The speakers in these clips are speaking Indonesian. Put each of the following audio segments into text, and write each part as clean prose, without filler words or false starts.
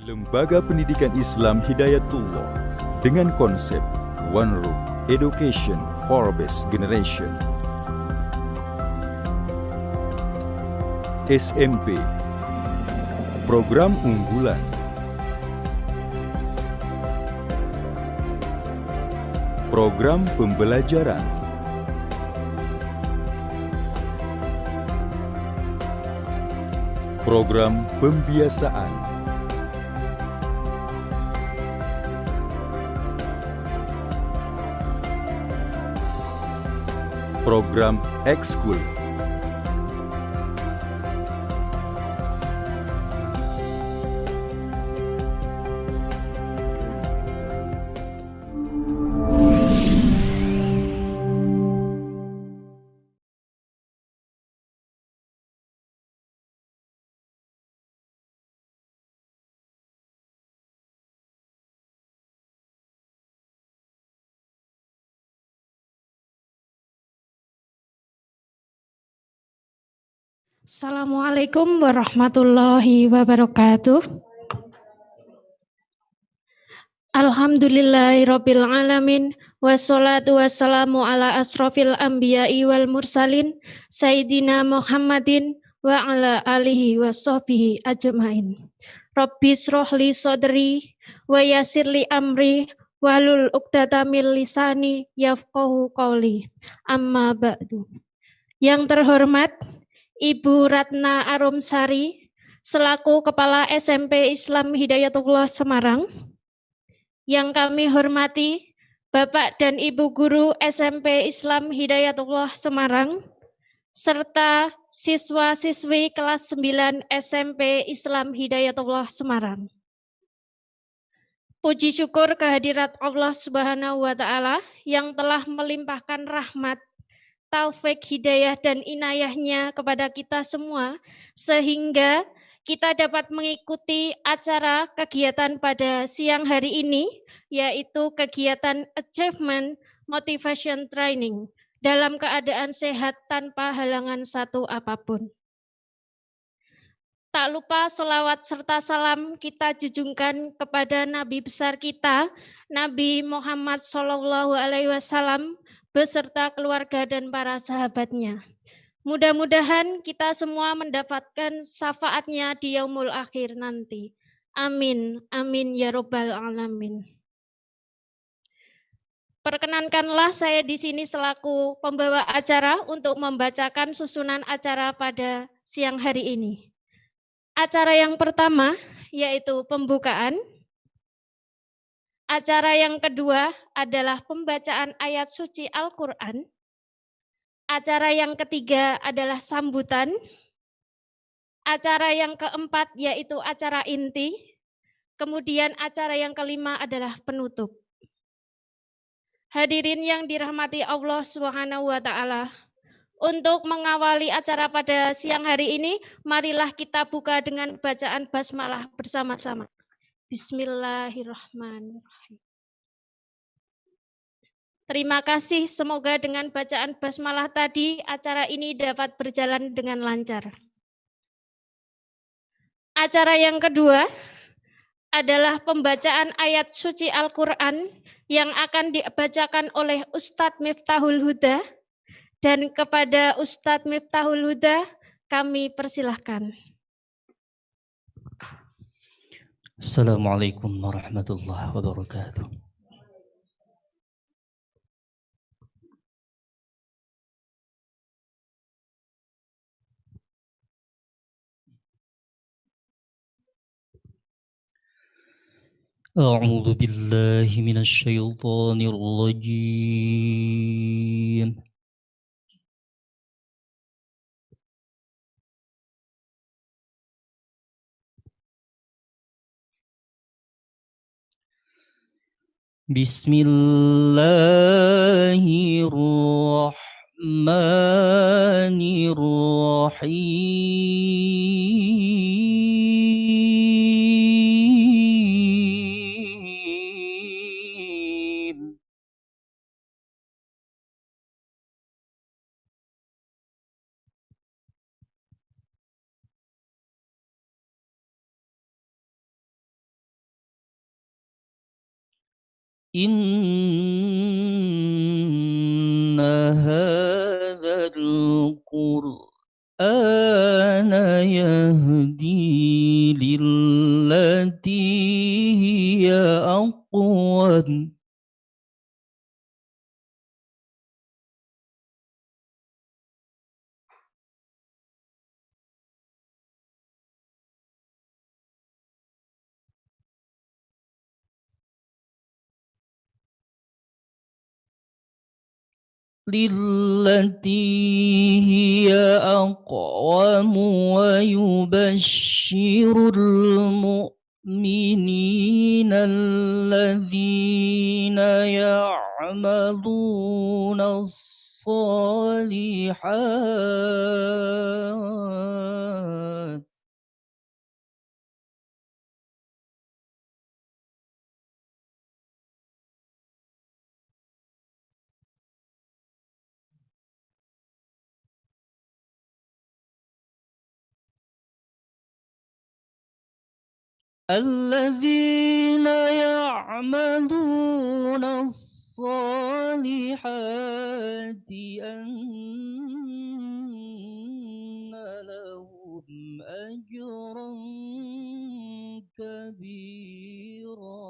Lembaga Pendidikan Islam Hidayatullah dengan konsep One Room Education for Best Generation. SMP, program unggulan. Program pembelajaran. Program pembiasaan. Program ekskul. Assalamualaikum warahmatullahi wabarakatuh. Alhamdulillahirabbil alamin wassalatu wassalamu ala asrofil anbiya'i wal mursalin sayyidina Muhammadin wa ala alihi wa sahbihi ajmain. Rabbi srohli sodri wa yassirli amri wahlul uqdatam min lisani yafqahu qawli. Amma ba'du. Yang terhormat Ibu Ratna Arumsari, selaku Kepala SMP Islam Hidayatullah Semarang. Yang kami hormati Bapak dan Ibu Guru SMP Islam Hidayatullah Semarang, serta siswa-siswi kelas 9 SMP Islam Hidayatullah Semarang. Puji syukur kehadirat Allah Subhanahu wa Ta'ala yang telah melimpahkan rahmat, taufik, hidayah, dan inayahnya kepada kita semua, sehingga kita dapat mengikuti acara kegiatan pada siang hari ini, yaitu kegiatan Achievement Motivation Training, dalam keadaan sehat tanpa halangan satu apapun. Tak lupa selawat serta salam kita junjungkan kepada Nabi besar kita, Nabi Muhammad SAW, beserta keluarga dan para sahabatnya. Mudah-mudahan kita semua mendapatkan syafaatnya di yaumul akhir nanti. Amin, amin ya robbal alamin. Perkenankanlah saya di sini selaku pembawa acara untuk membacakan susunan acara pada siang hari ini. Acara yang pertama yaitu pembukaan. Acara yang kedua adalah pembacaan ayat suci Al-Quran. Acara yang ketiga adalah sambutan. Acara yang keempat yaitu acara inti. Kemudian acara yang kelima adalah penutup. Hadirin yang dirahmati Allah Subhanahu wa Ta'ala, untuk mengawali acara pada siang hari ini, marilah kita buka dengan bacaan basmalah bersama-sama. Bismillahirrahmanirrahim. Terima kasih, semoga dengan bacaan basmalah tadi acara ini dapat berjalan dengan lancar. Acara yang kedua adalah pembacaan ayat suci Al-Quran yang akan dibacakan oleh Ustadz Miftahul Huda, dan kepada Ustadz Miftahul Huda kami persilahkan. Assalamualaikum warahmatullahi wabarakatuh. A'udzu billahi minasy syaithanir rajim. Bismillahirrahmanirrahim. إن هذا القرآن يهدي للتي هي أقوم للتي هي أقوم ويبشر المؤمنين الذين يعملون الصالحات الذين يعملون الصالحات أن لهم أجرا كبيرا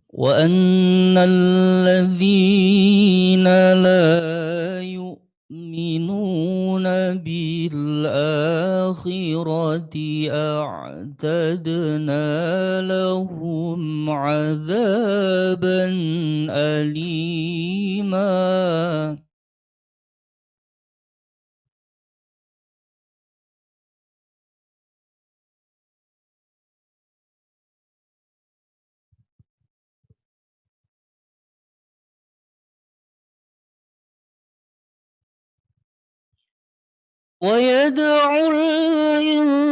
وأن الذين لا يؤمنون بالآخرة أعتدنا لهم عذابا أليما ويدعو الإنسان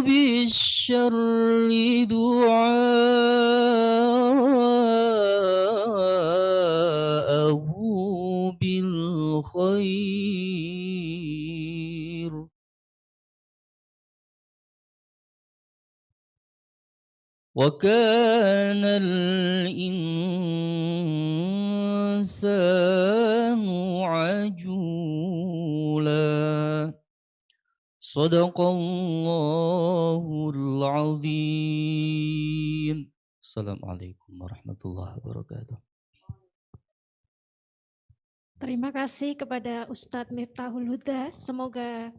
بالشر دعاءه بالخير وكان الإنسان عجولا صدق الله العظيم السلام عليكم ورحمة الله وبركاته. Terima kasih kepada Ustadz Miftahul Huda. Semoga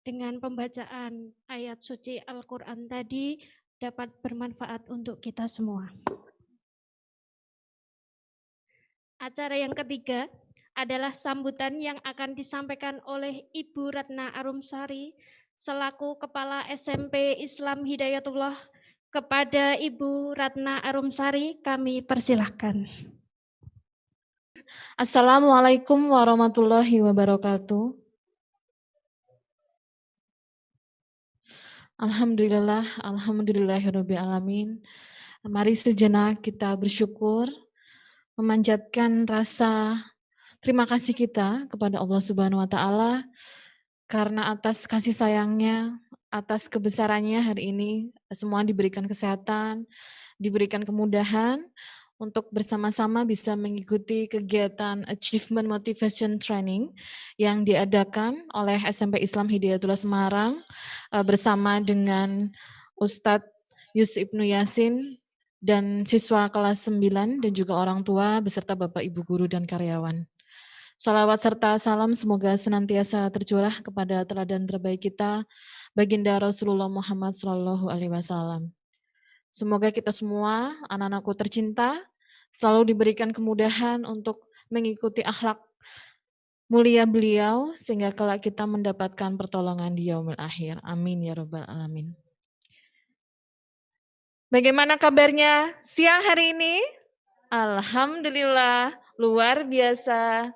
dengan pembacaan ayat suci Al-Quran tadi dapat bermanfaat untuk kita semua. Acara yang ketiga adalah sambutan yang akan disampaikan oleh Ibu Ratna Arumsari selaku Kepala SMP Islam Hidayatullah. Kepada Ibu Ratna Arumsari kami persilahkan. Assalamualaikum warahmatullahi wabarakatuh. Alhamdulillahirabbil alamin. Mari sejenak kita bersyukur, memanjatkan rasa terima kasih kita kepada Allah Subhanahu wa taala karena atas kasih sayangnya, atas kebesarannya hari ini semua diberikan kesehatan, diberikan kemudahan untuk bersama-sama bisa mengikuti kegiatan Achievement Motivation Training yang diadakan oleh SMP Islam Hidayatullah Semarang bersama dengan Ustadz Yus Ibnu Yasin dan siswa kelas 9 dan juga orang tua beserta Bapak Ibu guru dan karyawan. Salawat serta salam semoga senantiasa tercurah kepada teladan terbaik kita, baginda Rasulullah Muhammad SAW. Semoga kita semua, anak-anakku tercinta, selalu diberikan kemudahan untuk mengikuti akhlak mulia beliau, sehingga kelak kita mendapatkan pertolongan di yaumil akhir. Amin ya rabbal alamin. Bagaimana kabarnya siang hari ini? Alhamdulillah, luar biasa.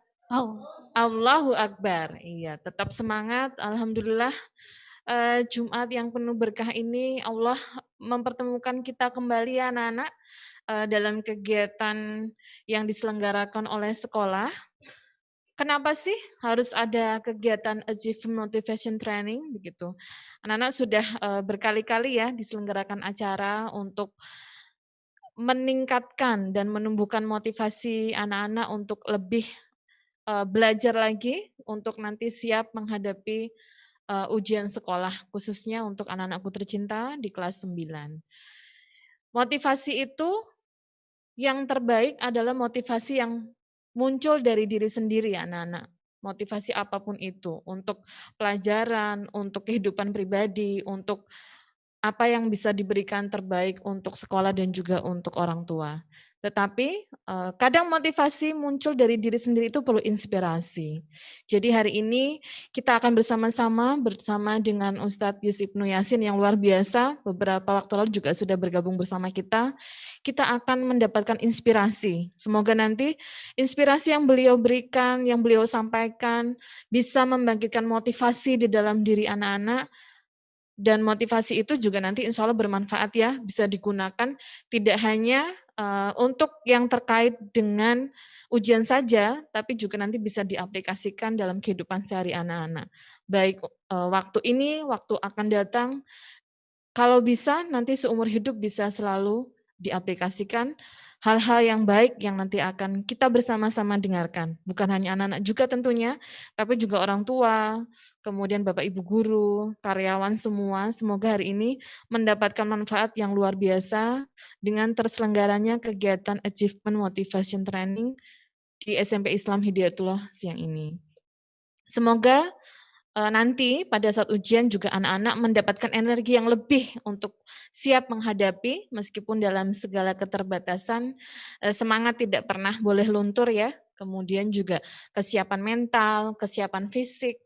Allahu Akbar. Iya, tetap semangat. Alhamdulillah. Jumat yang penuh berkah ini Allah mempertemukan kita kembali anak-anak dalam kegiatan yang diselenggarakan oleh sekolah. Kenapa sih harus ada kegiatan Achievement Motivation Training begitu? Anak-anak sudah berkali-kali ya diselenggarakan acara untuk meningkatkan dan menumbuhkan motivasi anak-anak untuk lebih belajar lagi untuk nanti siap menghadapi ujian sekolah, khususnya untuk anak-anakku tercinta di kelas 9. Motivasi itu yang terbaik adalah motivasi yang muncul dari diri sendiri anak-anak. Motivasi apapun itu, untuk pelajaran, untuk kehidupan pribadi, untuk apa yang bisa diberikan terbaik untuk sekolah dan juga untuk orang tua. Tetapi kadang motivasi muncul dari diri sendiri itu perlu inspirasi. Jadi hari ini kita akan bersama dengan Ustadz Yus Ibnu Yasin yang luar biasa, beberapa waktu lalu juga sudah bergabung bersama kita. Kita akan mendapatkan inspirasi. Semoga nanti inspirasi yang beliau berikan, yang beliau sampaikan, bisa membangkitkan motivasi di dalam diri anak-anak. Dan motivasi itu juga nanti insya Allah bermanfaat ya, bisa digunakan tidak hanya untuk yang terkait dengan ujian saja, tapi juga nanti bisa diaplikasikan dalam kehidupan sehari anak-anak. Baik waktu ini, waktu akan datang, kalau bisa nanti seumur hidup bisa selalu diaplikasikan hal-hal yang baik yang nanti akan kita bersama-sama dengarkan. Bukan hanya anak-anak juga tentunya, tapi juga orang tua, kemudian Bapak Ibu guru, karyawan semua, semoga hari ini mendapatkan manfaat yang luar biasa dengan terselenggaranya kegiatan Achievement Motivation Training di SMP Islam Hidayatullah siang ini. Semoga nanti pada saat ujian juga anak-anak mendapatkan energi yang lebih untuk siap menghadapi meskipun dalam segala keterbatasan, semangat tidak pernah boleh luntur ya, kemudian juga kesiapan mental, kesiapan fisik,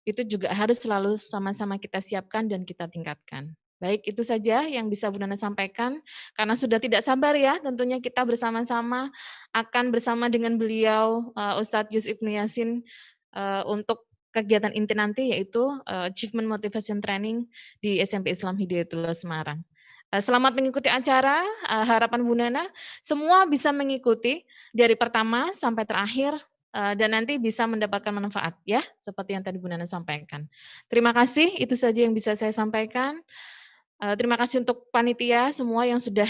itu juga harus selalu sama-sama kita siapkan dan kita tingkatkan. Baik, itu saja yang bisa Bu Nana sampaikan, karena sudah tidak sabar ya, tentunya kita bersama-sama akan bersama dengan beliau, Ustadz Yus Ibnu Yasin, untuk kegiatan inti nanti yaitu Achievement Motivation Training di SMP Islam Hidayatullah Semarang. Selamat mengikuti acara, harapan Bu Nana semua bisa mengikuti dari pertama sampai terakhir dan nanti bisa mendapatkan manfaat ya, seperti yang tadi Bu Nana sampaikan. Terima kasih, itu saja yang bisa saya sampaikan. Terima kasih untuk panitia semua yang sudah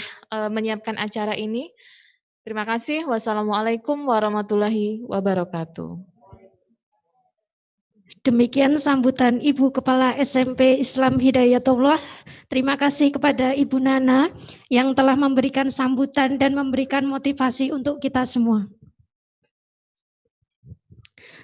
menyiapkan acara ini. Terima kasih. Wassalamualaikum warahmatullahi wabarakatuh. Demikian sambutan Ibu Kepala SMP Islam Hidayatullah. Terima kasih kepada Ibu Nana yang telah memberikan sambutan dan memberikan motivasi untuk kita semua.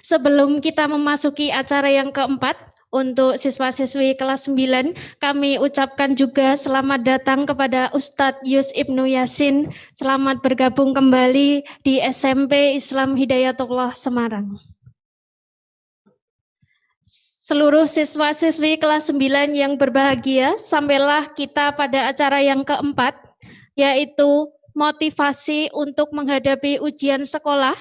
Sebelum kita memasuki acara yang keempat, untuk siswa-siswi kelas 9, kami ucapkan juga selamat datang kepada Ustadz Yus Ibnu Yasin. Selamat bergabung kembali di SMP Islam Hidayatullah Semarang. Seluruh siswa-siswi kelas 9 yang berbahagia, sampailah kita pada acara yang keempat, yaitu motivasi untuk menghadapi ujian sekolah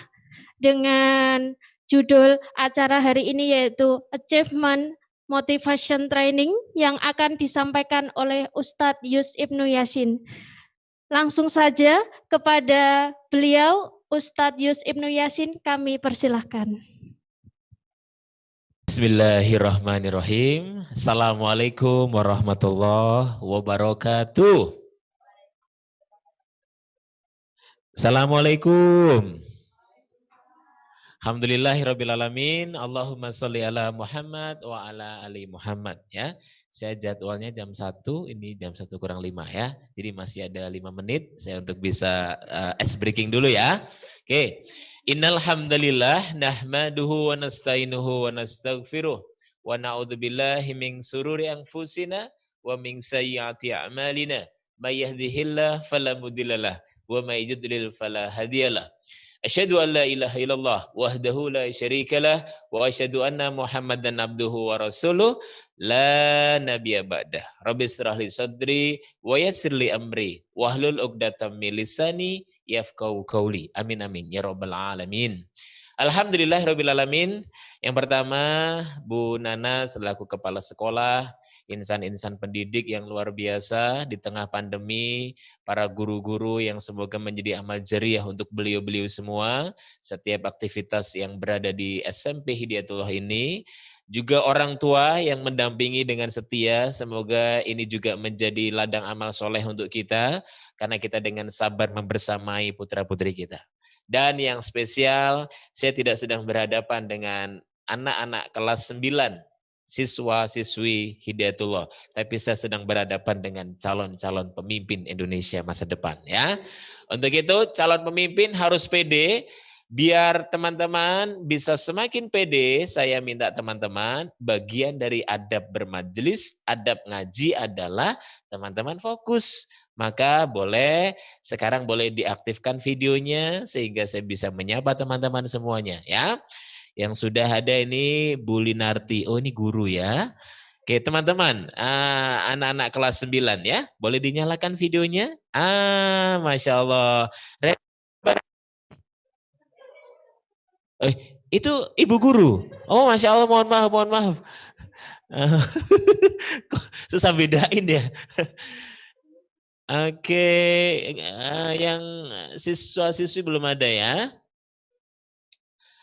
dengan judul acara hari ini yaitu Achievement Motivation Training yang akan disampaikan oleh Ustadz Yus Ibnu Yasin. Langsung saja kepada beliau, Ustadz Yus Ibnu Yasin, kami persilahkan. Bismillahirrahmanirrahim. Assalamualaikum warahmatullahi wabarakatuh. Assalamualaikum. Alhamdulillahirrabbilalamin. Allahumma sholli ala Muhammad wa ala ali Muhammad. Ya, saya jadwalnya jam 1, ini jam 1 kurang 5 ya. Jadi masih ada 5 menit saya untuk bisa ice breaking dulu ya. Oke. Innal hamdalillah nahmaduhu wa nasta'inuhu wa nastaghfiruh wa na'udzubillahi min sururi anfusina wa min sayyiati a'malina. May yahdihillahu fala mudhillalah wa may yudlil fala hadiyalah. Asyhadu an la ilaha illallah wahdahu la syarikalah wa asyhadu anna Muhammadan abduhu wa rasuluh la nabiyya ba'dah. Rabbi shrah li sadri wa yassir li amri wahlul 'uqdatam min lisani yafqahu qauli. Amin amin ya rabbal alamin. Alhamdulillahirabbil alamin. Yang pertama, Bu Nana selaku kepala sekolah insan-insan pendidik yang luar biasa di tengah pandemi, para guru-guru yang semoga menjadi amal jariah untuk beliau-beliau semua, setiap aktivitas yang berada di SMP Hidayatullah ini, juga orang tua yang mendampingi dengan setia, semoga ini juga menjadi ladang amal soleh untuk kita, karena kita dengan sabar membersamai putra-putri kita. Dan yang spesial, saya tidak sedang berhadapan dengan anak-anak kelas 9, siswa-siswi Hidayatullah, tapi saya sedang berhadapan dengan calon-calon pemimpin Indonesia masa depan, ya. Untuk itu, calon pemimpin harus pede. Biar teman-teman bisa semakin pede, saya minta teman-teman, bagian dari adab bermajelis, adab ngaji adalah teman-teman fokus. Maka sekarang boleh diaktifkan videonya sehingga saya bisa menyapa teman-teman semuanya, ya. Yang sudah ada ini Bu Linarti, oh ini guru ya. Oke teman-teman, anak-anak kelas 9 ya, boleh dinyalakan videonya? Masya Allah. Itu ibu guru. Oh, Masya Allah, mohon maaf. Susah bedain ya. Oke, yang siswa-siswi belum ada ya.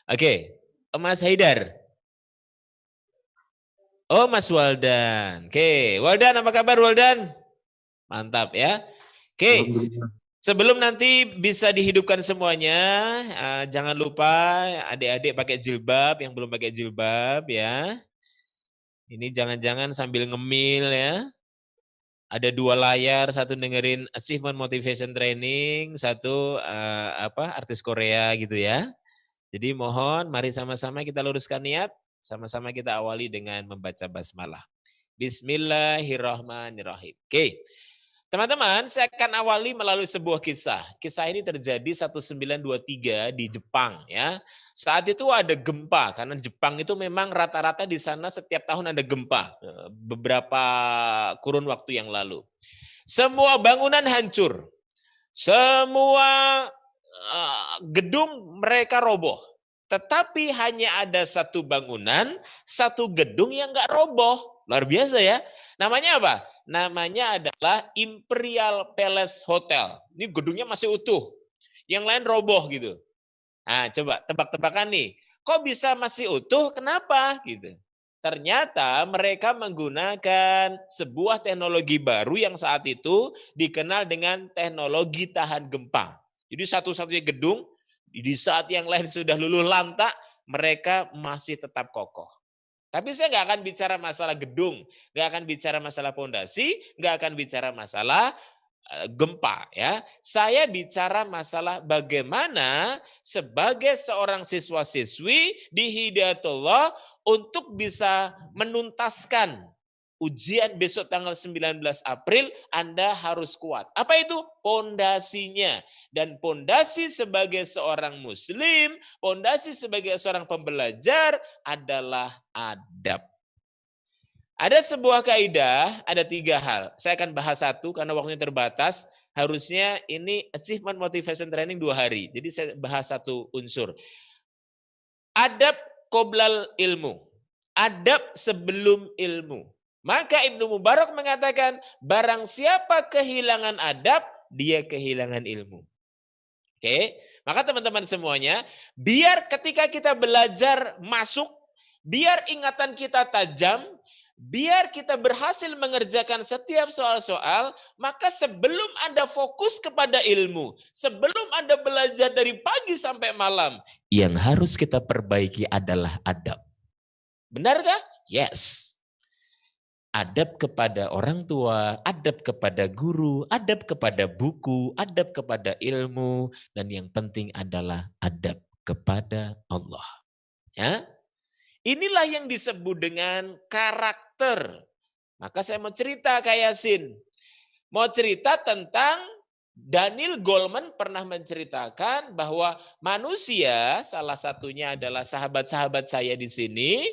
Oke, Mas Haidar. Oh, Mas Waldan. Oke, Waldan apa kabar Waldan? Mantap ya. Oke. Sebelum nanti bisa dihidupkan semuanya, jangan lupa adik-adik pakai jilbab, yang belum pakai jilbab ya. Ini jangan-jangan sambil ngemil ya. Ada 2 layar, satu dengerin Achievement Motivation Training, satu artis Korea gitu ya. Jadi mohon mari sama-sama kita luruskan niat, sama-sama kita awali dengan membaca basmalah. Bismillahirrahmanirrahim. Oke. Teman-teman, saya akan awali melalui sebuah kisah. Kisah ini terjadi 1923 di Jepang ya. Saat itu ada gempa karena Jepang itu memang rata-rata di sana setiap tahun ada gempa. Beberapa kurun waktu yang lalu. Semua bangunan hancur. Semua gedung mereka roboh. Tetapi hanya ada satu bangunan, satu gedung yang enggak roboh. Luar biasa ya. Namanya apa? Namanya adalah Imperial Palace Hotel. Ini gedungnya masih utuh. Yang lain roboh gitu. Nah, coba tebak-tebakan nih. Kok bisa masih utuh? Kenapa? Gitu. Ternyata mereka menggunakan sebuah teknologi baru yang saat itu dikenal dengan teknologi tahan gempa. Jadi satu-satunya gedung, di saat yang lain sudah luluh lantak, mereka masih tetap kokoh. Tapi saya nggak akan bicara masalah gedung, nggak akan bicara masalah pondasi, nggak akan bicara masalah gempa ya. Saya bicara masalah bagaimana sebagai seorang siswa-siswi di Hidayatullah untuk bisa menuntaskan ujian besok tanggal 19 April, Anda harus kuat. Apa itu? Pondasinya. Dan pondasi sebagai seorang muslim, pondasi sebagai seorang pembelajar adalah adab. Ada sebuah kaidah, ada 3 hal. Saya akan bahas satu karena waktunya terbatas. Harusnya ini Achievement Motivation Training 2 hari. Jadi saya bahas satu unsur. Adab qoblal ilmu. Adab sebelum ilmu. Maka Ibnu Mubarak mengatakan, barang siapa kehilangan adab, dia kehilangan ilmu. Oke, maka teman-teman semuanya, biar ketika kita belajar masuk, biar ingatan kita tajam, biar kita berhasil mengerjakan setiap soal-soal, maka sebelum Anda fokus kepada ilmu, sebelum Anda belajar dari pagi sampai malam, yang harus kita perbaiki adalah adab. Benarkah? Yes. Adab kepada orang tua, adab kepada guru, adab kepada buku, adab kepada ilmu, dan yang penting adalah adab kepada Allah. Ya, inilah yang disebut dengan karakter. Maka saya mau cerita Kak Yasin. Mau cerita tentang Daniel Goleman pernah menceritakan bahwa manusia, salah satunya adalah sahabat-sahabat saya di sini,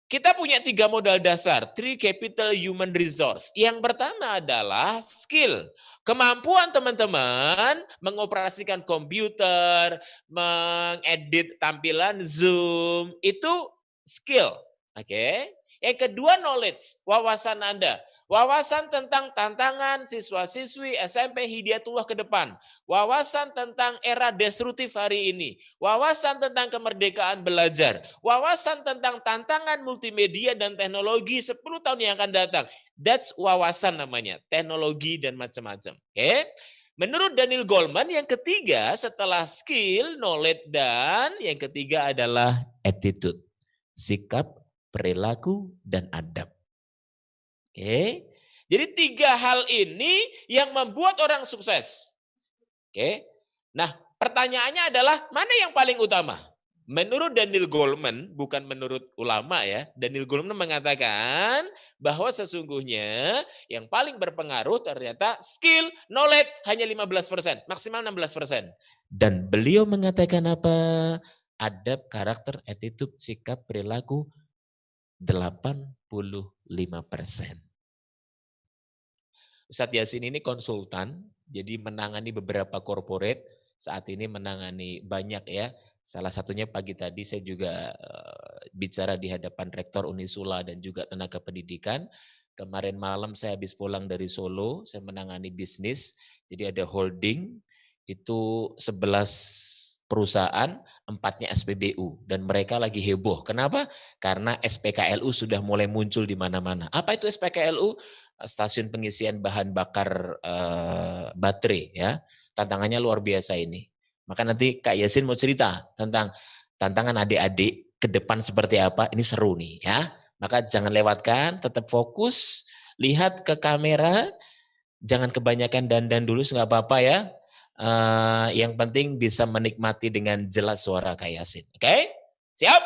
kita punya 3 modal dasar, 3 capital human resource. Yang pertama adalah skill. Kemampuan teman-teman mengoperasikan komputer, mengedit tampilan Zoom, itu skill. Oke. Yang kedua knowledge, wawasan Anda. Wawasan tentang tantangan siswa-siswi SMP Hidayatullah ke depan. Wawasan tentang era destruktif hari ini. Wawasan tentang kemerdekaan belajar. Wawasan tentang tantangan multimedia dan teknologi 10 tahun yang akan datang. That's wawasan namanya, teknologi dan macam-macam. Oke? Menurut Daniel Goleman yang ketiga setelah skill, knowledge, dan yang ketiga adalah attitude. Sikap, perilaku, dan adab. Oke. Jadi 3 hal ini yang membuat orang sukses. Oke. Nah, pertanyaannya adalah mana yang paling utama? Menurut Daniel Goleman, bukan menurut ulama ya, Daniel Goleman mengatakan bahwa sesungguhnya yang paling berpengaruh ternyata skill, knowledge hanya 15%, maksimal 16%. Dan beliau mengatakan apa? Adab, karakter, attitude, sikap, perilaku 85%. Ustadz Yasin ini konsultan, jadi menangani beberapa corporate, saat ini menangani banyak ya. Salah satunya pagi tadi saya juga bicara di hadapan Rektor Unisula dan juga tenaga pendidikan. Kemarin malam saya habis pulang dari Solo, saya menangani bisnis, jadi ada holding, itu 11 perusahaan, 4-nya SPBU. Dan mereka lagi heboh. Kenapa? Karena SPKLU sudah mulai muncul di mana-mana. Apa itu SPKLU? Stasiun pengisian bahan bakar baterai. Ya, tantangannya luar biasa ini. Maka nanti Kak Yasin mau cerita tentang tantangan adik-adik ke depan seperti apa. Ini seru nih ya. Maka jangan lewatkan, tetap fokus, lihat ke kamera, jangan kebanyakan dandan dulu, nggak apa-apa ya. Yang penting bisa menikmati dengan jelas suara Kak Yasin. Oke? Siap?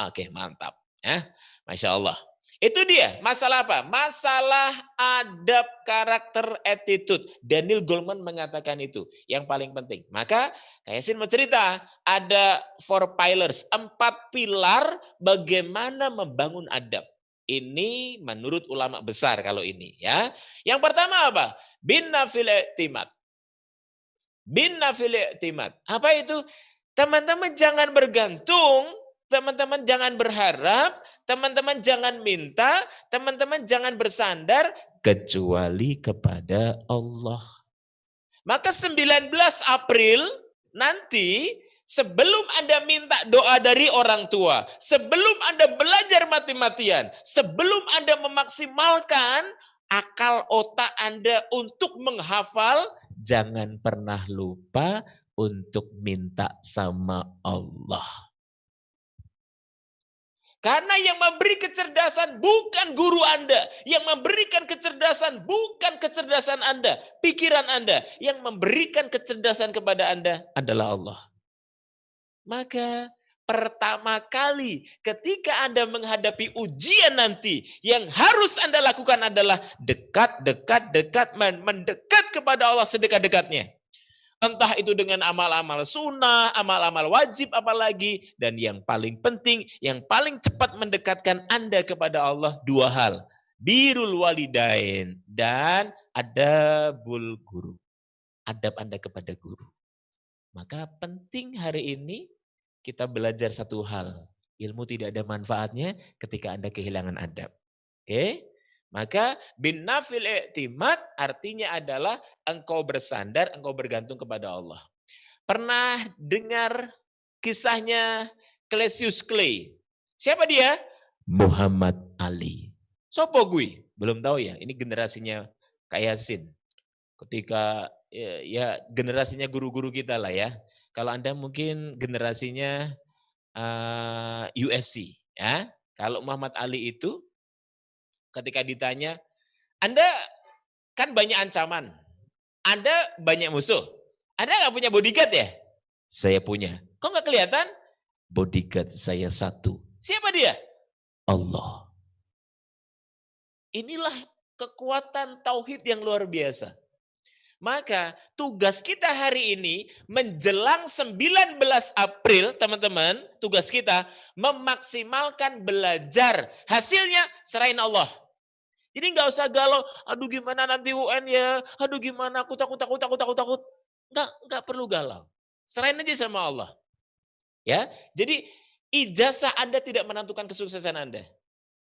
Oke, mantap. Ya, Masya Allah. Itu dia, masalah apa? Masalah adab, karakter, attitude. Daniel Goleman mengatakan itu, yang paling penting. Maka Kak Yasin mau cerita, ada 4 pillars, 4 pilar bagaimana membangun adab. Ini menurut ulama besar kalau ini ya. Yang pertama apa? Binna fil i'timad. Binna fil i'timad. Apa itu? Teman-teman jangan bergantung, teman-teman jangan berharap, teman-teman jangan minta, teman-teman jangan bersandar kecuali kepada Allah. Maka 19 April nanti sebelum Anda minta doa dari orang tua, sebelum Anda belajar mati-matian, sebelum Anda memaksimalkan akal otak Anda untuk menghafal, jangan pernah lupa untuk minta sama Allah. Karena yang memberi kecerdasan bukan guru Anda. Yang memberikan kecerdasan bukan kecerdasan Anda, pikiran Anda. Yang memberikan kecerdasan kepada Anda adalah Allah. Maka pertama kali ketika Anda menghadapi ujian nanti, yang harus Anda lakukan adalah dekat, mendekat kepada Allah sedekat-dekatnya. Entah itu dengan amal-amal sunnah, amal-amal wajib apalagi. Dan yang paling penting, yang paling cepat mendekatkan Anda kepada Allah 2 hal. Birrul walidain dan adabul guru. Adab Anda kepada guru. Maka penting hari ini kita belajar 1 hal. Ilmu tidak ada manfaatnya ketika Anda kehilangan adab. Oke? Maka bin nafil i'timad artinya adalah engkau bersandar, engkau bergantung kepada Allah. Pernah dengar kisahnya Cassius Clay? Siapa dia? Muhammad Ali. Sopo gue? Belum tahu ya, ini generasinya Kak Yasin. Ketika ya generasinya guru-guru kita lah ya. Kalau Anda mungkin generasinya UFC ya. Kalau Muhammad Ali itu ketika ditanya, Anda kan banyak ancaman, Anda banyak musuh, Anda nggak punya bodyguard ya? Saya punya. Kok nggak kelihatan? Bodyguard saya 1. Siapa dia? Allah. Inilah kekuatan tauhid yang luar biasa. Maka tugas kita hari ini menjelang 19 April, teman-teman, tugas kita memaksimalkan belajar. Hasilnya serahin Allah. Jadi nggak usah galau, aduh gimana nanti UN ya, aduh gimana aku takut. Nggak perlu galau. Serahin aja sama Allah. Ya, jadi ijazah Anda tidak menentukan kesuksesan Anda.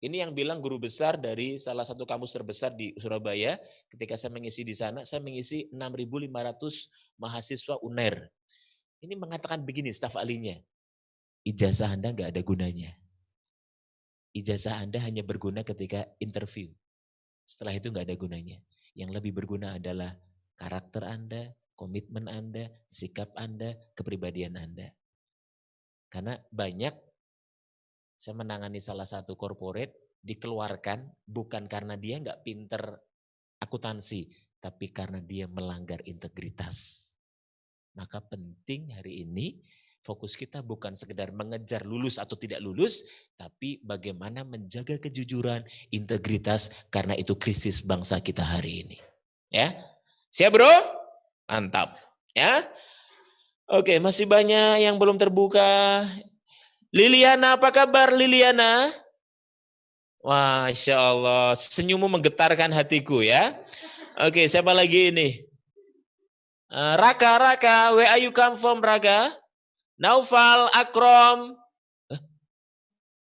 Ini yang bilang guru besar dari salah satu kampus terbesar di Surabaya. Ketika saya mengisi di sana, saya mengisi 6.500 mahasiswa UNER. Ini mengatakan begini staf ahlinya, ijazah Anda nggak ada gunanya. Ijazah Anda hanya berguna ketika interview. Setelah itu nggak ada gunanya. Yang lebih berguna adalah karakter Anda, komitmen Anda, sikap Anda, kepribadian Anda. Karena banyak saya menangani salah satu corporate dikeluarkan bukan karena dia nggak pinter akuntansi, tapi karena dia melanggar integritas. Maka penting hari ini fokus kita bukan sekedar mengejar lulus atau tidak lulus, tapi bagaimana menjaga kejujuran, integritas, karena itu krisis bangsa kita hari ini. Ya, siap bro? Mantap. Ya, oke, masih banyak yang belum terbuka. Liliana, apa kabar Liliana? Wah, Masya Allah, senyummu menggetarkan hatiku ya. Oke, siapa lagi ini? Raka, where you come from Raka? Naufal, Akrom.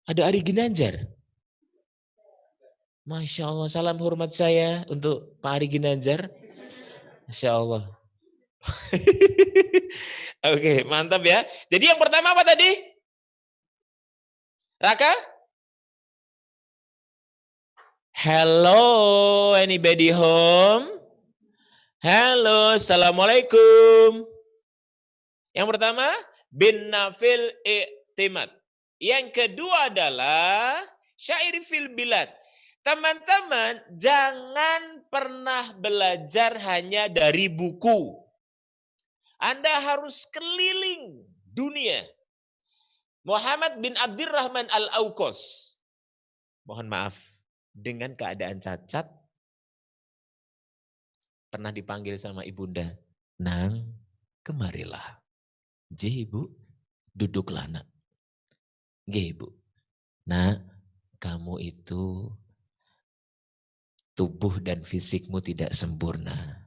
Ada Ari Ginanjar. Masya Allah, salam hormat saya untuk Pak Ari Ginanjar. Masya Allah. Oke, mantap ya. Jadi yang pertama apa tadi? Raka? Hello, anybody home? Halo, assalamualaikum. Yang pertama, bin nafil i'timad. Yang kedua adalah syair fil bilad. Teman-teman, jangan pernah belajar hanya dari buku. Anda harus keliling dunia. Muhammad bin Abdurrahman al-Auqas, mohon maaf, dengan keadaan cacat, pernah dipanggil sama ibunda, Nang, kemarilah. J, ibu, duduklah nak. G, ibu, nak, kamu itu tubuh dan fisikmu tidak sempurna.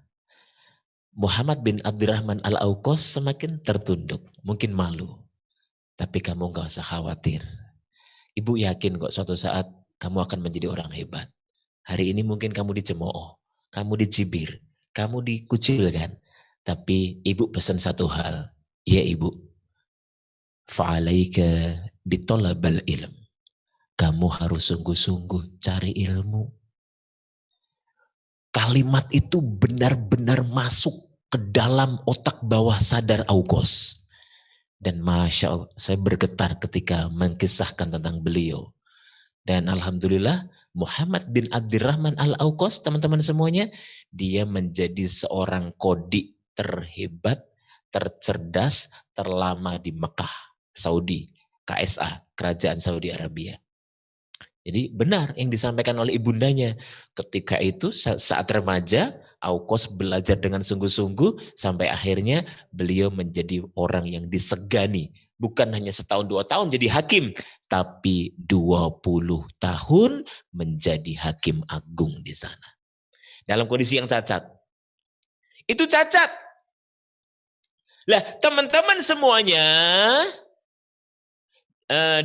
Muhammad bin Abdurrahman al-Auqas semakin tertunduk, mungkin malu. Tapi kamu gak usah khawatir. Ibu yakin kok suatu saat kamu akan menjadi orang hebat. Hari ini mungkin kamu dicemooh, kamu dicibir, kamu dikucilkan. Tapi ibu pesan satu hal. Ya ibu, fa'alaika bitolabal ilm. Kamu harus sungguh-sungguh cari ilmu. Kalimat itu benar-benar masuk ke dalam otak bawah sadar Auqas. Dan Masya Allah, saya bergetar ketika mengkisahkan tentang beliau. Dan Alhamdulillah, Muhammad bin Abdurrahman al-Auqas, teman-teman semuanya, dia menjadi seorang kodi terhebat, tercerdas, terlama di Mekah, Saudi, KSA, Kerajaan Saudi Arabia. Jadi benar yang disampaikan oleh ibundanya. Ketika itu saat remaja, Auqas belajar dengan sungguh-sungguh sampai akhirnya beliau menjadi orang yang disegani. Bukan hanya setahun 2 tahun jadi hakim, tapi 20 tahun menjadi hakim agung di sana. Dalam kondisi yang cacat. Itu cacat. Lah, teman-teman semuanya,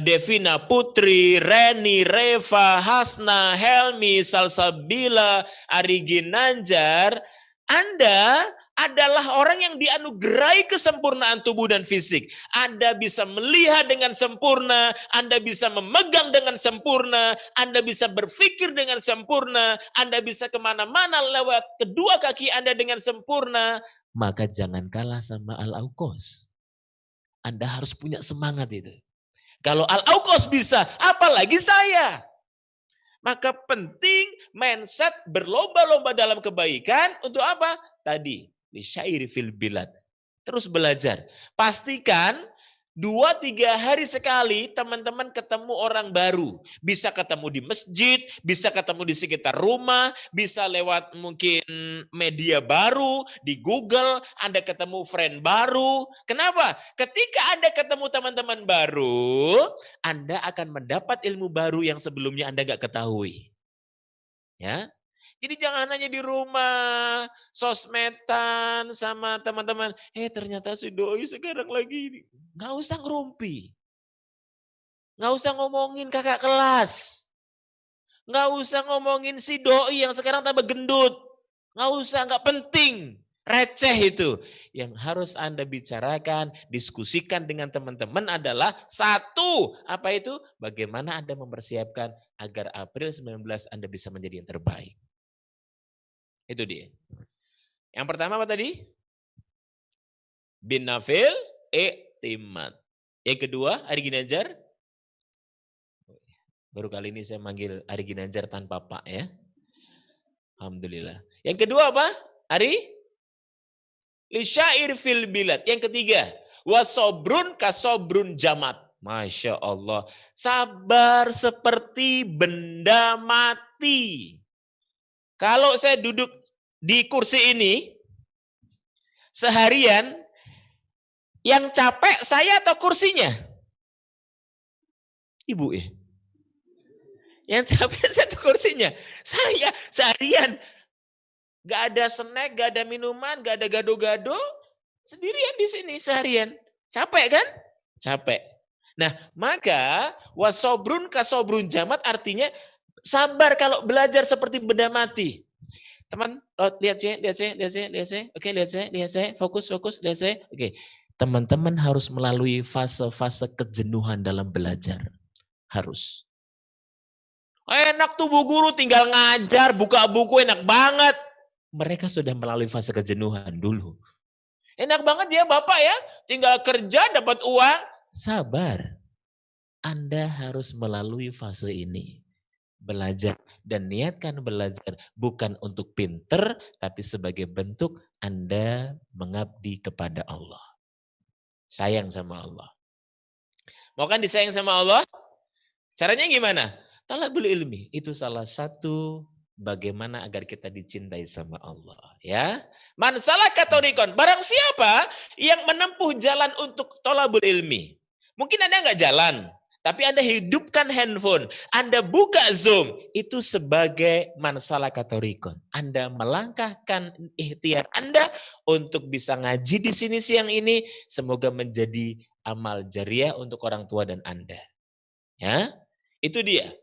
Devina Putri, Reni, Reva, Hasna, Helmi, Salsabila, Ari Ginanjar, Anda adalah orang yang dianugerahi kesempurnaan tubuh dan fisik. Anda bisa melihat dengan sempurna, Anda bisa memegang dengan sempurna, Anda bisa berpikir dengan sempurna, Anda bisa kemana-mana lewat kedua kaki Anda dengan sempurna. Maka jangan kalah sama Al-Auqas. Anda harus punya semangat itu. Kalau Al-Auqas bisa, apalagi saya. Maka penting mindset berlomba-lomba dalam kebaikan untuk apa? Tadi, syair fil bilad. Terus belajar. Pastikan 2-3 hari sekali teman-teman ketemu orang baru. Bisa ketemu di masjid, bisa ketemu di sekitar rumah, bisa lewat mungkin media baru, di Google, Anda ketemu friend baru. Kenapa? Ketika Anda ketemu teman-teman baru, Anda akan mendapat ilmu baru yang sebelumnya Anda nggak ketahui. Ya. Jadi jangan hanya di rumah, sosmedan sama teman-teman. Ternyata si doi sekarang lagi. Nggak usah ngerumpi. Nggak usah ngomongin kakak kelas. Nggak usah ngomongin si doi yang sekarang tambah gendut. Nggak usah, nggak penting. Receh itu. Yang harus Anda bicarakan, diskusikan dengan teman-teman adalah satu. Apa itu? Bagaimana Anda mempersiapkan agar April 19 Anda bisa menjadi yang terbaik. Itu dia. Yang pertama apa tadi? Bin nafil i'timad. Yang kedua, Ari Ginanjar. Baru kali ini saya manggil Ari Ginanjar tanpa Pak ya. Alhamdulillah. Yang kedua apa? Ari? Lisyair fil bilad. Yang ketiga, wasobrun kasobrun jamat. Masya Allah. Sabar seperti benda mati. Kalau saya duduk di kursi ini, seharian, yang capek saya atau kursinya? Ibu ya? Yang capek satu kursinya. Saya seharian. Gak ada snack, gak ada minuman, gak ada gado-gado. Sendirian di sini seharian. Capek kan? Capek. Nah, maka wasobrun kasobrun jamat artinya sabar kalau belajar seperti benda mati. Teman, lihat saya. Oke, lihat saya. Fokus, lihat saya. Oke. Teman-teman harus melalui fase-fase kejenuhan dalam belajar. Harus. Enak tuh Bu Guru, tinggal ngajar, buka buku enak banget. Mereka sudah melalui fase kejenuhan dulu. Enak banget ya Bapak ya, tinggal kerja dapat uang. Sabar. Anda harus melalui fase ini. Belajar dan niatkan belajar bukan untuk pinter, tapi sebagai bentuk Anda mengabdi kepada Allah. Sayang sama Allah. Mau kan disayang sama Allah? Caranya gimana? Talabul ilmi itu salah satu bagaimana agar kita dicintai sama Allah, ya. Man salaka thoriqan, barang siapa yang menempuh jalan untuk talabul ilmi. Mungkin Anda enggak jalan, tapi Anda hidupkan handphone, Anda buka Zoom, itu sebagai man salaka thoriqan. Anda melangkahkan ikhtiar Anda untuk bisa ngaji di sini siang ini, semoga menjadi amal jariah untuk orang tua dan Anda. Ya. Itu dia.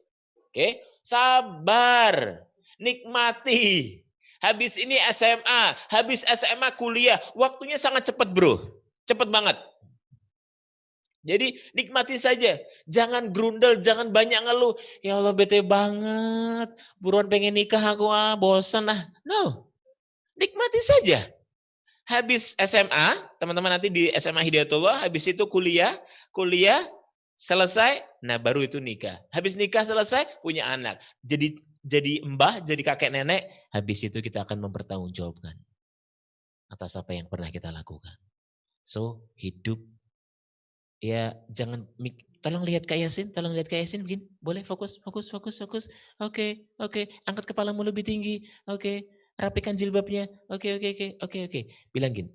Oke, sabar, nikmati. Habis ini SMA, habis SMA kuliah, waktunya sangat cepat bro, cepat banget. Jadi nikmati saja, jangan grundel, jangan banyak ngeluh. Ya Allah bete banget, buruan pengen nikah aku bosan ah. No, nikmati saja. Habis SMA, teman-teman nanti di SMA Hidayatullah, habis itu kuliah selesai, nah baru itu nikah. Habis nikah selesai, punya anak. Jadi mbah, jadi kakek nenek, habis itu kita akan mempertanggungjawabkan atas apa yang pernah kita lakukan. So, hidup, ya jangan, tolong lihat Kak Yasin, begini. Boleh fokus. Oke, angkat kepalamu lebih tinggi. Oke, rapikan jilbabnya. Oke. Bilang gini,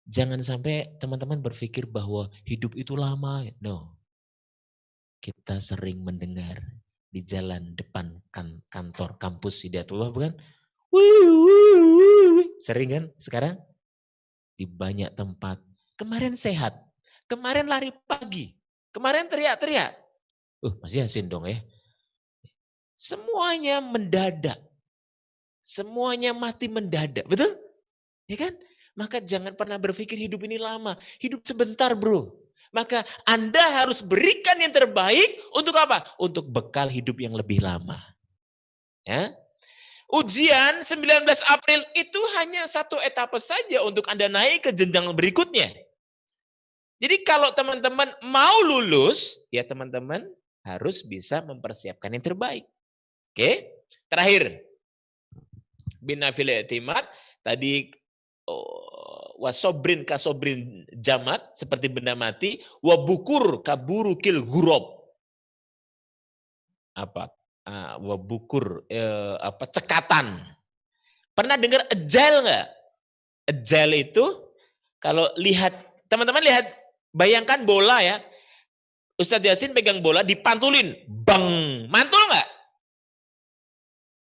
jangan sampai teman-teman berpikir bahwa hidup itu lama. No. Kita sering mendengar di jalan depan kantor kampus Hidayatullah bukan? Sering kan sekarang? Di banyak tempat. Kemarin sehat, kemarin lari pagi, kemarin teriak-teriak. Mas Yasin dong ya. Semuanya mendadak. Semuanya mati mendadak, betul? Ya kan? Maka jangan pernah berpikir hidup ini lama. Hidup sebentar bro. Maka Anda harus berikan yang terbaik untuk apa? Untuk bekal hidup yang lebih lama. Ya. Ujian 19 April itu hanya satu etapa saja untuk Anda naik ke jenjang berikutnya. Jadi kalau teman-teman mau lulus, ya teman-teman harus bisa mempersiapkan yang terbaik. Oke? Terakhir. Binafil i'timad, tadi wasobrin kasobrin jamat seperti benda mati, wabukur kaburukil gurob. Wabukur cekatan. Pernah dengar agile nggak? Agile itu kalau lihat teman-teman lihat, bayangkan bola ya. Ustadz Yasin pegang bola dipantulin, bang, mantul nggak?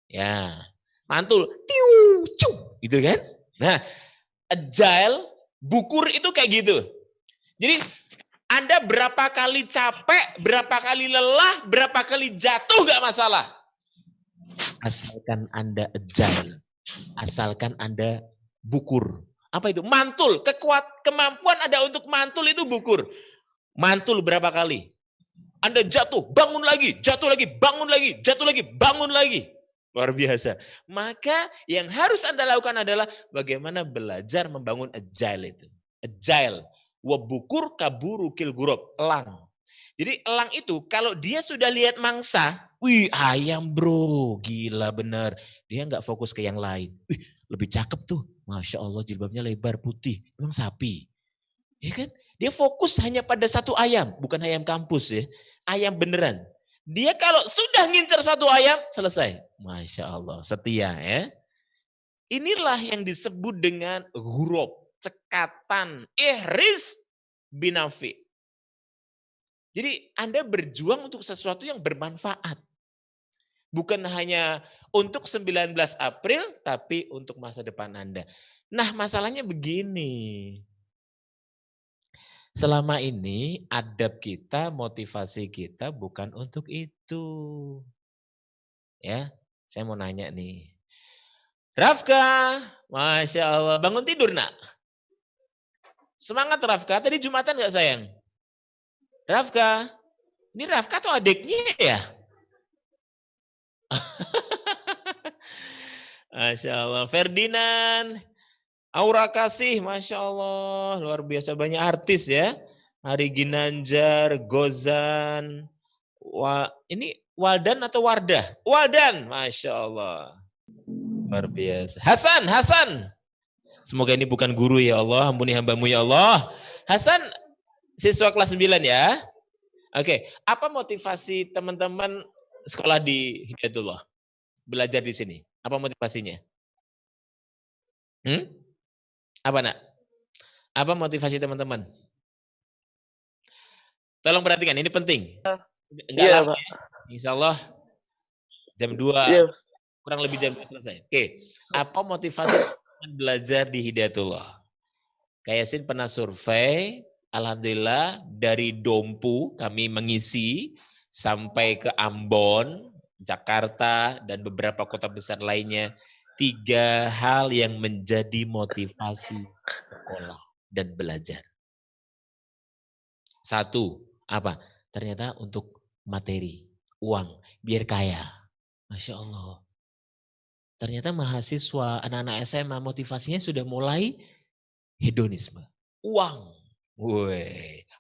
Ya, mantul, tiu, cu, gitu kan? Nah, agile, bukur itu kayak gitu. Jadi Anda berapa kali capek, berapa kali lelah, berapa kali jatuh gak masalah. asalkan Anda agile, asalkan Anda bukur. Apa itu? Mantul, kemampuan Anda untuk mantul itu bukur. Mantul berapa kali? Anda jatuh, bangun lagi, jatuh lagi, bangun lagi, jatuh lagi, bangun lagi. Luar biasa. Maka yang harus Anda lakukan adalah bagaimana belajar membangun agile itu. Agile. Wabukur kaburu kilgurob. Elang. Jadi elang itu kalau dia sudah lihat mangsa, wih ayam bro, gila bener. Dia nggak fokus ke yang lain. Wih lebih cakep tuh. Masya Allah jilbabnya lebar putih. Emang sapi. Ya kan? Dia fokus hanya pada satu ayam. Bukan ayam kampus ya. Ayam beneran. Dia kalau sudah ngincar satu ayam, selesai. Masya Allah, setia ya. Inilah yang disebut dengan huruf, cekatan, ihris binafi. Jadi Anda berjuang untuk sesuatu yang bermanfaat. Bukan hanya untuk 19 April, tapi untuk masa depan Anda. Nah masalahnya begini. Selama ini adab kita, motivasi kita bukan untuk itu. Ya, saya mau nanya nih. Rafka, Masya Allah, bangun tidur nak? Semangat Rafka, tadi Jumatan gak sayang? Rafka, ini Rafka tuh adiknya ya? Masya Allah, Ferdinand. Aura Kasih, Masya Allah, luar biasa banyak artis ya. Ari Ginanjar, Gozan, ini Waldan atau Wardah? Waldan, Masya Allah. Luar biasa. Hasan. Semoga ini bukan guru ya Allah, ampuni hambamu ya Allah. Hasan, siswa kelas 9 ya. Oke, apa motivasi teman-teman sekolah di Hidayatullah? Belajar di sini, apa motivasinya? Apa nak? Apa motivasi teman-teman? Tolong perhatikan, ini penting. Enggak lama ya. Insya Allah jam 2, kurang lebih jam 2 selesai. Oke, apa motivasi teman belajar di Hidayatullah? Kak Yasin pernah survei, alhamdulillah dari Dompu kami mengisi sampai ke Ambon, Jakarta, dan beberapa kota besar lainnya. 3 hal yang menjadi motivasi sekolah dan belajar. 1, apa? Ternyata untuk materi, uang, biar kaya. Masya Allah. Ternyata mahasiswa, anak-anak SMA motivasinya sudah mulai hedonisme. Uang,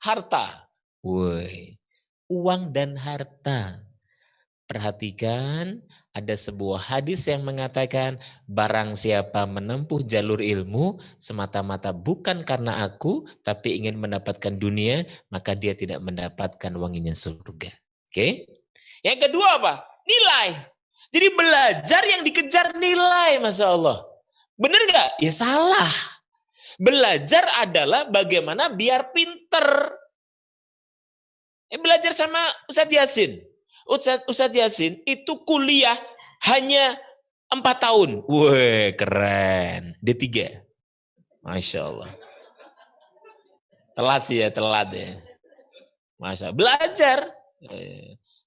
harta, uang dan harta. Perhatikan, ada sebuah hadis yang mengatakan, barang siapa menempuh jalur ilmu semata-mata bukan karena aku, tapi ingin mendapatkan dunia, maka dia tidak mendapatkan wanginya surga. Oke? Yang kedua apa? Nilai. Jadi belajar yang dikejar nilai, Masya Allah. Benar nggak? Ya salah. Belajar adalah bagaimana biar pinter. Belajar sama Ustadz Yasin. Ustadz Yasin itu kuliah hanya 4 tahun. Wih, keren. D3. Masya Allah. Telat sih ya, telat ya. Masya Allah. Belajar.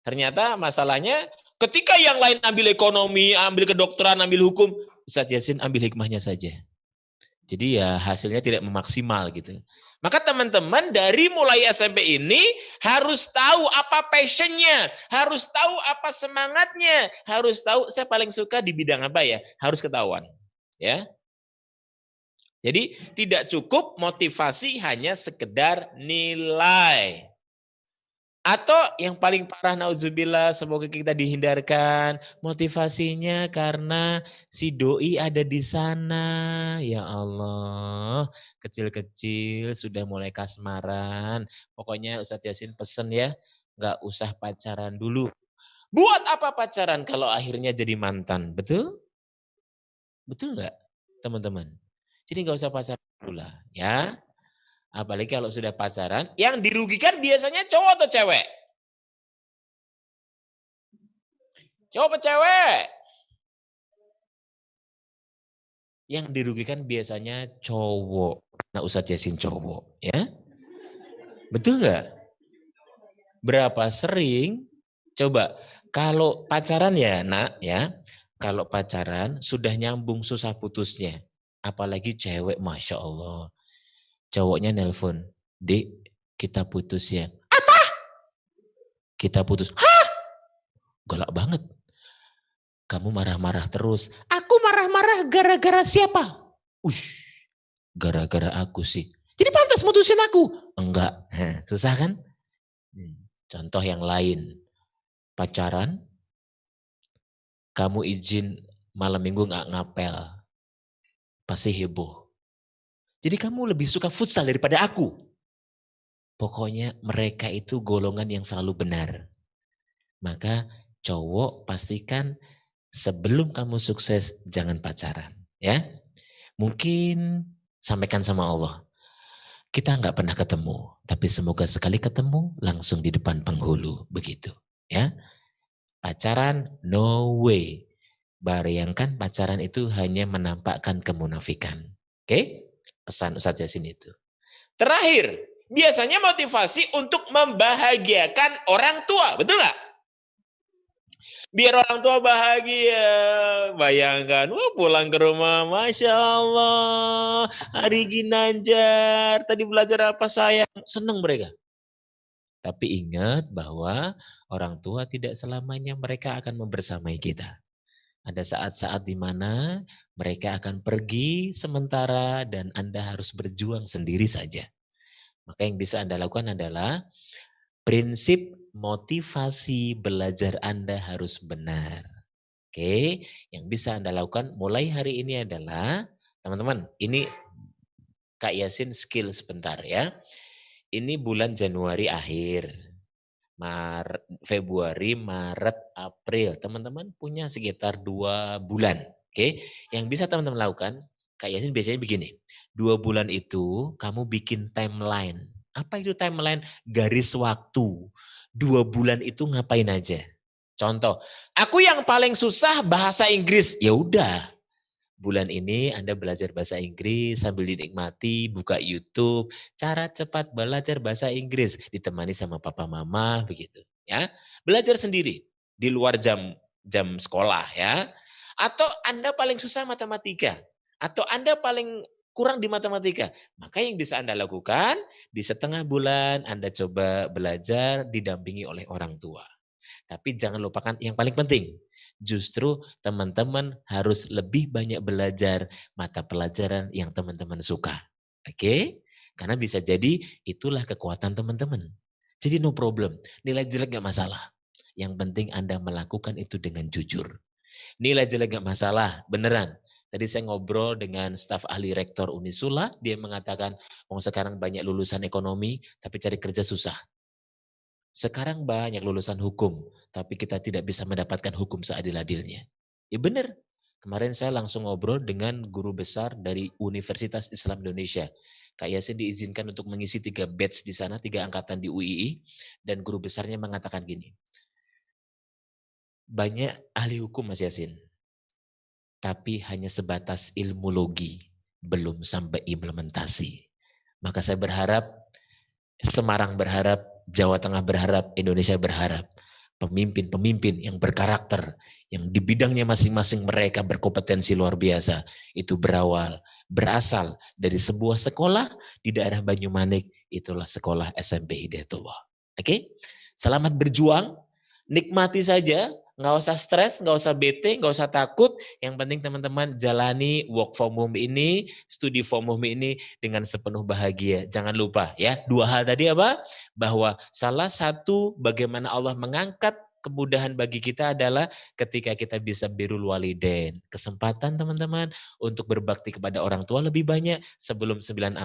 Ternyata masalahnya ketika yang lain ambil ekonomi, ambil kedokteran, ambil hukum, Ustadz Yasin ambil hikmahnya saja. Jadi ya hasilnya tidak memaksimal gitu. Maka teman-teman dari mulai SMP ini harus tahu apa passionnya, harus tahu apa semangatnya, harus tahu saya paling suka di bidang apa ya, harus ketahuan. Ya. Jadi tidak cukup motivasi hanya sekedar nilai. Atau yang paling parah, nauzubillah, semoga kita dihindarkan, motivasinya karena si doi ada di sana. Ya Allah, kecil-kecil sudah mulai kasmaran. Pokoknya Ustadz Yasin pesen ya, nggak usah pacaran dulu. Buat apa pacaran kalau akhirnya jadi mantan? Betul? Betul nggak teman-teman? Jadi nggak usah pacaran dulu lah ya. Apalagi kalau sudah pacaran, yang dirugikan biasanya cowok atau cewek? Cowok atau cewek? Yang dirugikan biasanya cowok. Nah, Ustadz Yasin cowok, ya. Betul nggak? Berapa sering? Coba, kalau pacaran ya, nak, ya. kalau pacaran sudah nyambung susah putusnya. Apalagi cewek, Masya Allah. Cowoknya nelpon, Dek, kita putus ya. Apa? Kita putus. Hah? Galak banget. Kamu marah-marah terus. Aku marah-marah gara-gara siapa? Ush, gara-gara aku sih. Jadi pantas mutusin aku? Enggak. Susah kan? Contoh yang lain. Pacaran, kamu izin malam minggu nggak ngapel. Pasti heboh. Jadi kamu lebih suka futsal daripada aku. Pokoknya mereka itu golongan yang selalu benar. Maka cowok pastikan sebelum kamu sukses jangan pacaran. Ya, mungkin sampaikan sama Allah. Kita nggak pernah ketemu, tapi semoga sekali ketemu langsung di depan penghulu. Begitu. Ya, pacaran no way. Bayangkan pacaran itu hanya menampakkan kemunafikan. Oke? Pesan Ustadz Yasin itu. Terakhir, biasanya motivasi untuk membahagiakan orang tua, betul nggak? Biar orang tua bahagia. Bayangkan, pulang ke rumah, Masya Allah, hari Ginanjar, tadi belajar apa sayang, senang mereka. Tapi ingat bahwa orang tua tidak selamanya mereka akan membersamai kita. Ada saat-saat di mana mereka akan pergi sementara dan Anda harus berjuang sendiri saja. Maka yang bisa Anda lakukan adalah prinsip motivasi belajar Anda harus benar. Oke, yang bisa Anda lakukan mulai hari ini adalah, teman-teman, ini Kak Yasin skill sebentar ya. Ini bulan Januari akhir. Februari, Maret, April. Teman-teman punya sekitar 2 bulan. Oke, yang bisa teman-teman lakukan, Kak Yasin biasanya begini. 2 bulan itu kamu bikin timeline. Apa itu timeline? Garis waktu. 2 bulan itu ngapain aja? Contoh, aku yang paling susah bahasa Inggris. Ya udah. Bulan ini Anda belajar bahasa Inggris sambil dinikmati, buka YouTube, cara cepat belajar bahasa Inggris, ditemani sama papa mama, begitu. Ya, belajar sendiri di luar jam sekolah ya. Atau Anda paling susah matematika, atau Anda paling kurang di matematika, maka yang bisa Anda lakukan di setengah bulan Anda coba belajar didampingi oleh orang tua. Tapi jangan lupakan yang paling penting. Justru teman-teman harus lebih banyak belajar mata pelajaran yang teman-teman suka. Oke? Karena bisa jadi itulah kekuatan teman-teman. Jadi no problem. Nilai jelek gak masalah. Yang penting Anda melakukan itu dengan jujur. Nilai jelek gak masalah, beneran. Tadi saya ngobrol dengan staf ahli rektor Unisula, dia mengatakan, sekarang banyak lulusan ekonomi, tapi cari kerja susah. Sekarang banyak lulusan hukum, tapi kita tidak bisa mendapatkan hukum seadil-adilnya. Ya benar. Kemarin saya langsung ngobrol dengan guru besar dari Universitas Islam Indonesia. Kak Yasin diizinkan untuk mengisi 3 batch di sana, 3 angkatan di UII, dan guru besarnya mengatakan gini, banyak ahli hukum Mas Yasin, tapi hanya sebatas ilmu logi, belum sampai implementasi. Maka saya berharap, Semarang berharap, Jawa Tengah berharap, Indonesia berharap pemimpin-pemimpin yang berkarakter, yang di bidangnya masing-masing mereka berkompetensi luar biasa, itu berasal dari sebuah sekolah di daerah Banyumanik, itulah sekolah SMP Hidayatullah. Oke? Selamat berjuang, nikmati saja, nggak usah stres, nggak usah bete, nggak usah takut. Yang penting teman-teman jalani work from home ini, studi from home ini dengan sepenuh bahagia. Jangan lupa ya, 2 hal tadi apa? Bahwa salah satu bagaimana Allah mengangkat kemudahan bagi kita adalah ketika kita bisa birrul walidain. Kesempatan teman-teman untuk berbakti kepada orang tua lebih banyak sebelum 19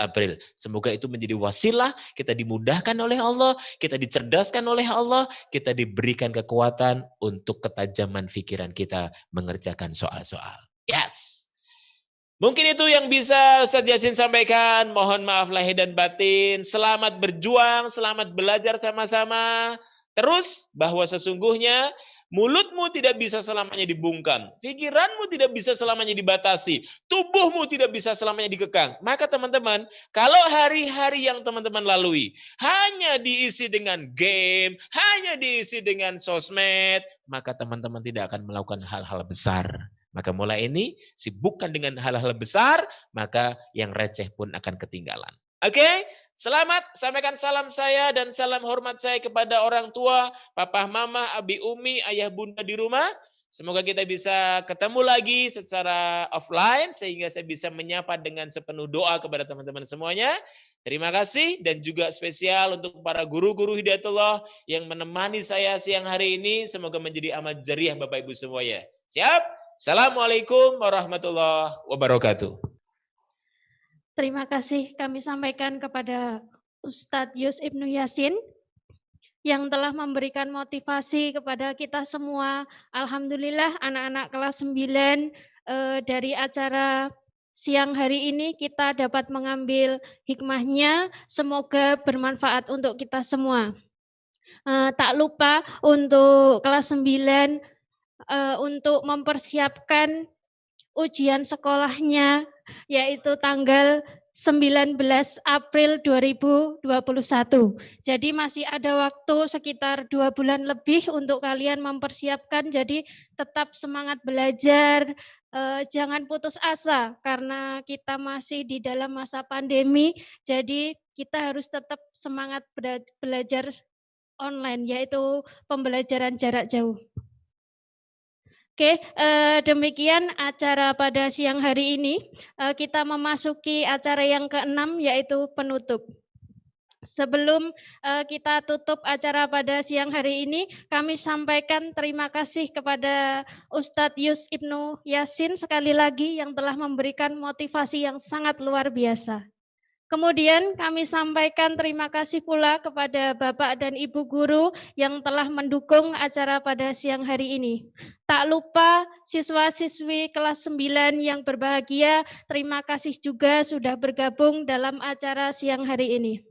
April. Semoga itu menjadi wasilah, kita dimudahkan oleh Allah, kita dicerdaskan oleh Allah, kita diberikan kekuatan untuk ketajaman pikiran kita mengerjakan soal-soal. Yes! Mungkin itu yang bisa Ustadz Yasin sampaikan. Mohon maaf lahir dan batin. Selamat berjuang, selamat belajar sama-sama. Terus bahwa sesungguhnya Mulutmu tidak bisa selamanya dibungkam. Pikiranmu tidak bisa selamanya dibatasi. Tubuhmu tidak bisa selamanya dikekang. Maka teman-teman, kalau hari-hari yang teman-teman lalui hanya diisi dengan game, hanya diisi dengan sosmed, maka teman-teman tidak akan melakukan hal-hal besar. Maka mulai ini, sibukkan dengan hal-hal besar, maka yang receh pun akan ketinggalan. Oke? Selamat, sampaikan salam saya dan salam hormat saya kepada orang tua, papa, mama, abi, umi, ayah, bunda di rumah. Semoga kita bisa ketemu lagi secara offline sehingga saya bisa menyapa dengan sepenuh doa kepada teman-teman semuanya. Terima kasih dan juga spesial untuk para guru-guru Hidayatullah yang menemani saya siang hari ini. Semoga menjadi amal jariah Bapak Ibu semuanya. Siap? Assalamualaikum warahmatullahi wabarakatuh. Terima kasih kami sampaikan kepada Ustadz Yus Ibnu Yasin yang telah memberikan motivasi kepada kita semua. Alhamdulillah anak-anak kelas 9 dari acara siang hari ini kita dapat mengambil hikmahnya. Semoga bermanfaat untuk kita semua. Tak lupa untuk kelas 9 untuk mempersiapkan ujian sekolahnya, yaitu tanggal 19 April 2021. Jadi masih ada waktu sekitar 2 bulan lebih untuk kalian mempersiapkan, jadi tetap semangat belajar, jangan putus asa karena kita masih di dalam masa pandemi, jadi kita harus tetap semangat belajar online, yaitu pembelajaran jarak jauh. Oke, demikian acara pada siang hari ini. Kita memasuki acara yang ke-6 yaitu penutup. Sebelum kita tutup acara pada siang hari ini, kami sampaikan terima kasih kepada Ustadz Yus Ibnu Yasin sekali lagi yang telah memberikan motivasi yang sangat luar biasa. Kemudian kami sampaikan terima kasih pula kepada Bapak dan Ibu Guru yang telah mendukung acara pada siang hari ini. Tak lupa siswa-siswi kelas 9 yang berbahagia, terima kasih juga sudah bergabung dalam acara siang hari ini.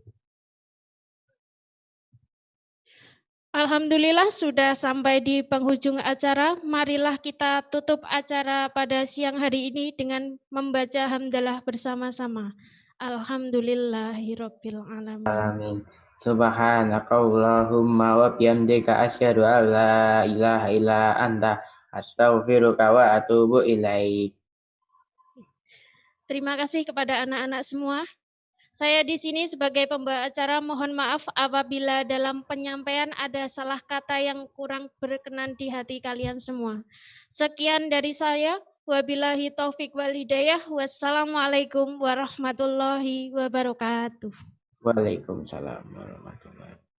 Alhamdulillah sudah sampai di penghujung acara. Marilah kita tutup acara pada siang hari ini dengan membaca hamdalah bersama-sama. Alhamdulillahirabbil alamin. Amin. Subhanakallahumma wa bihamdika asyhadu an la ilaha illa anta astaghfiruka wa atubu ilaik. Terima kasih kepada anak-anak semua. Saya di sini sebagai pembawa acara mohon maaf apabila dalam penyampaian ada salah kata yang kurang berkenan di hati kalian semua. Sekian dari saya. Wabillahi taufik wal hidayah. Wassalamualaikum warahmatullahi wabarakatuh. Waalaikumsalam warahmatullahi wabarakatuh.